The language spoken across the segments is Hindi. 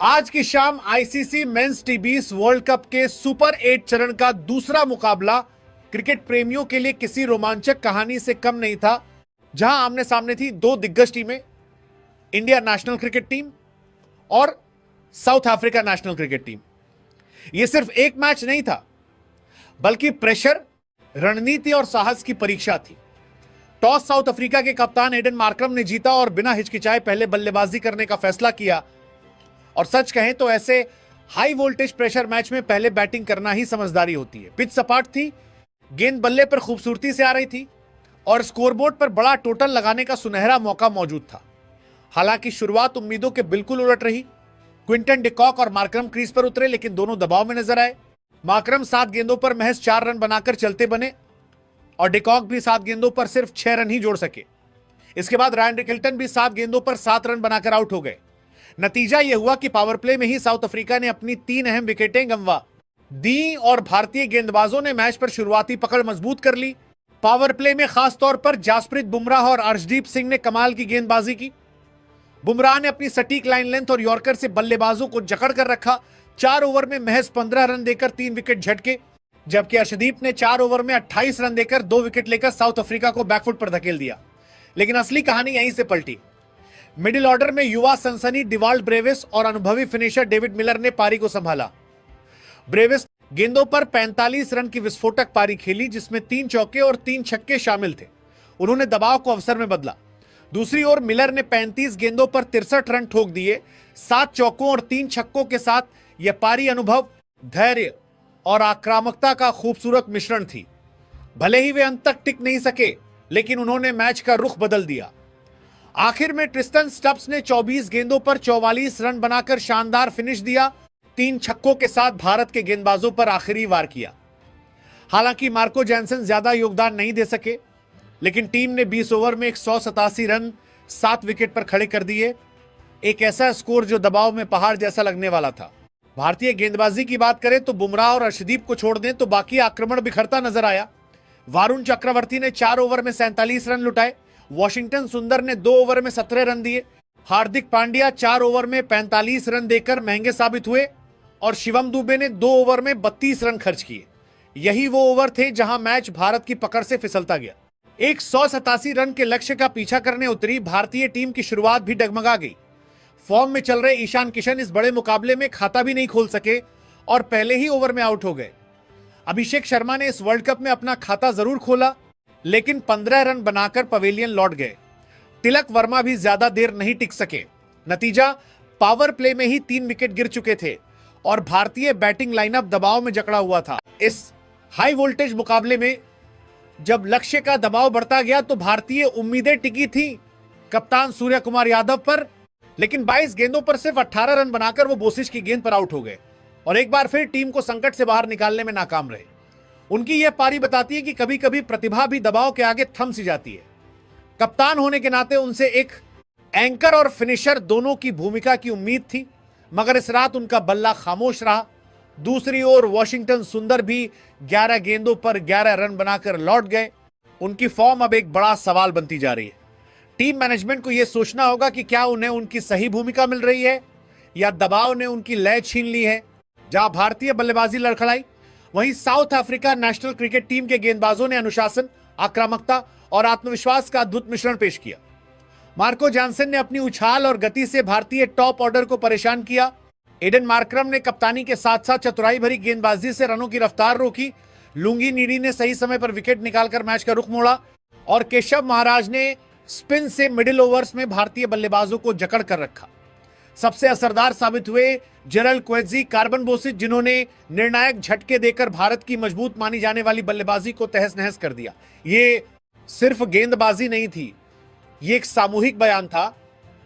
आज की शाम आईसीसी मेंस टी20 वर्ल्ड कप के सुपर 8 चरण का दूसरा मुकाबला क्रिकेट प्रेमियों के लिए किसी रोमांचक कहानी से कम नहीं था, जहां आमने सामने थी दो दिग्गज टीमें, इंडिया नेशनल क्रिकेट टीम और south Africa national cricket team. यह सिर्फ एक मैच नहीं था, बल्कि प्रेशर, रणनीति और साहस की परीक्षा थी। टॉस साउथ अफ्रीका के कप्तान एडन मार्करम ने जीता और बिना हिचकिचाए पहले बल्लेबाजी करने का फैसला किया। और सच कहें तो ऐसे हाई वोल्टेज प्रेशर मैच में पहले बैटिंग करना ही समझदारी होती है। पिच सपाट थी, गेंद बल्ले पर खूबसूरती से आ रही थी और स्कोरबोर्ड पर बड़ा टोटल लगाने का सुनहरा मौका मौजूद था। हालांकि शुरुआत उम्मीदों के बिल्कुल उलट रही। क्विंटन डिकॉक और मार्करम क्रीज पर उतरे, लेकिन दोनों दबाव में नजर आए। मार्करम 7 गेंदों पर महज 4 रन बनाकर चलते बने और डिकॉक भी 7 गेंदों पर सिर्फ 6 रन ही जोड़ सके। इसके बाद रायन रिकल्टन भी 7 गेंदों पर 7 रन बनाकर आउट हो गए। नतीजा यह हुआ कि पावर प्ले में ही साउथ अफ्रीका ने अपनी 3 अहम विकेटें गंवा दी और भारतीय गेंदबाजों ने मैच पर शुरुआती पकड़ मजबूत कर ली। पावर प्ले में खासतौर पर जसप्रीत बुमराह और अर्शदीप सिंह ने कमाल की गेंदबाजी की। बुमराह ने अपनी सटीक लाइन लेंथ और यॉर्कर से बल्लेबाजों को जकड़ कर रखा। 4 ओवर में महज 15 रन देकर 3 विकेट झटके, जबकि अर्शदीप ने 4 ओवर में 28 रन देकर 2 विकेट लेकर साउथ अफ्रीका को बैकफुट पर धकेल दिया। लेकिन असली कहानी यहीं से पलटी। मिडिल ऑर्डर में युवा सनसनी डिवाल्ड ब्रेविस और अनुभवी फिनिशर डेविड मिलर ने पारी को संभाला। ब्रेविस गेंदों पर 45 रन की विस्फोटक पारी खेली, जिसमें 3 चौके और 3 छक्के शामिल थे। उन्होंने दबाव को अवसर में बदला। दूसरी ओर मिलर ने 35 गेंदों पर 63 रन ठोक दिए। 7 चौकों और 3 छक्कों के साथ यह पारी अनुभव, धैर्य और आक्रामकता का खूबसूरत मिश्रण थी। भले ही वे अंत तक टिक नहीं सके, लेकिन उन्होंने मैच का रुख बदल दिया। आखिर में ट्रिस्टन स्टब्स ने 24 गेंदों पर 44 रन बनाकर शानदार फिनिश दिया। 3 छक्कों के साथ भारत के गेंदबाजों पर आखिरी वार किया। हालांकि मार्को जैनसन ज्यादा योगदान नहीं दे सके, लेकिन टीम ने 20 ओवर में 187 रन 7 विकेट पर खड़े कर दिए। एक ऐसा स्कोर जो दबाव में पहाड़ जैसा लगने वाला था। भारतीय गेंदबाजी की बात करें तो बुमराह और अर्शदीप को छोड़ दें तो बाकी आक्रमण बिखरता नजर आया। वरुण चक्रवर्ती ने 4 ओवर में 47 रन लुटाए। वॉशिंगटन सुंदर ने 2 ओवर में 17 रन दिए। हार्दिक पांड्या 4 ओवर में 45 रन देकर महंगे साबित हुए और शिवम दुबे ने 2 ओवर में 32 रन खर्च किए। यही वो ओवर थे जहां मैच भारत की पकड़ से फिसलता गया। 187 रन के लक्ष्य का पीछा करने उतरी भारतीय टीम की शुरुआत भी डगमगा गई। फॉर्म में चल रहे ईशान किशन इस बड़े मुकाबले में खाता भी नहीं खोल सके और पहले ही ओवर में आउट हो गए। अभिषेक शर्मा ने इस वर्ल्ड कप में अपना खाता जरूर खोला, लेकिन 15 रन बनाकर पवेलियन लौट गए। तिलक वर्मा भी ज्यादा देर नहीं टिक सके। नतीजा, पावर प्ले में ही 3 विकेट गिर चुके थे और भारतीय बैटिंग लाइनअप दबाव में जकड़ा हुआ था। इस हाई वोल्टेज मुकाबले में जब लक्ष्य का दबाव बढ़ता गया तो भारतीय उम्मीदें टिकी थी कप्तान सूर्य कुमार यादव पर, लेकिन 22 गेंदों पर सिर्फ 18 रन बनाकर वो बोसिच की गेंद पर आउट हो गए और एक बार फिर टीम को संकट से बाहर निकालने में नाकाम रहे। उनकी यह पारी बताती है कि कभी कभी प्रतिभा भी दबाव के आगे थम सी जाती है। कप्तान होने के नाते उनसे एक एंकर और फिनिशर दोनों की भूमिका की उम्मीद थी, मगर इस रात उनका बल्ला खामोश रहा। दूसरी ओर वॉशिंगटन सुंदर भी 11 गेंदों पर 11 रन बनाकर लौट गए। उनकी फॉर्म अब एक बड़ा सवाल बनती जा रही है। टीम मैनेजमेंट को यह सोचना होगा कि क्या उन्हें उनकी सही भूमिका मिल रही है या दबाव ने उनकी लय छीन ली है। जहां भारतीय बल्लेबाजी लड़खड़ाई, वहीं south Africa national cricket team के गेंदबाजों ने अनुशासन, आक्रामकता और आत्मविश्वास का अद्भुत मिश्रण पेश किया। मार्को जॉनसन ने अपनी उछाल और गति से भारतीय टॉप ऑर्डर को परेशान किया। एडन मार्करम ने कप्तानी के साथ साथ चतुराई भरी गेंदबाजी से रनों की रफ्तार रोकी। लुंगी नीडी ने सही समय पर विकेट निकालकर मैच का रुख मोड़ा और केशव महाराज ने स्पिन से मिडिल ओवर्स में भारतीय बल्लेबाजों को जकड़ कर रखा। सबसे असरदार साबित हुए जेरल क्वेजी कार्बन बोसिच, जिन्होंने निर्णायक झटके देकर भारत की मजबूत मानी जाने वाली बल्लेबाजी को तहस नहस कर दिया। ये सिर्फ गेंदबाजी नहीं थी, ये एक सामूहिक बयान था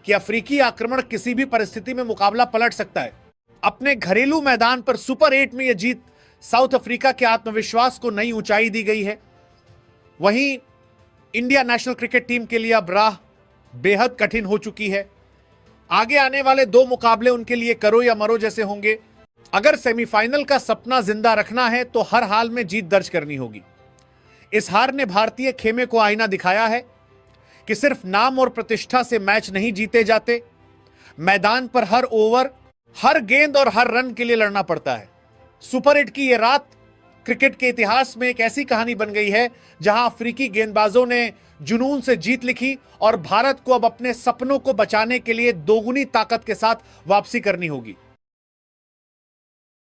कि अफ्रीकी आक्रमण किसी भी परिस्थिति में मुकाबला पलट सकता है। अपने घरेलू मैदान पर सुपर 8 में यह जीत साउथ अफ्रीका के आत्मविश्वास को नई ऊंचाई दी गई है। वहीं इंडिया नेशनल क्रिकेट टीम के लिए अब राह बेहद कठिन हो चुकी है। आगे आने वाले 2 मुकाबले उनके लिए करो या मरो जैसे होंगे। अगर सेमीफाइनल का सपना जिंदा रखना है तो हर हाल में जीत दर्ज करनी होगी। इस हार ने भारतीय खेमे को आईना दिखाया है कि सिर्फ नाम और प्रतिष्ठा से मैच नहीं जीते जाते। मैदान पर हर ओवर, हर गेंद और हर रन के लिए लड़ना पड़ता है। सुपर 8 की यह रात क्रिकेट के इतिहास में एक ऐसी कहानी बन गई है जहां अफ्रीकी गेंदबाजों ने जुनून से जीत लिखी और भारत को अब अपने सपनों को बचाने के लिए दोगुनी ताकत के साथ वापसी करनी होगी।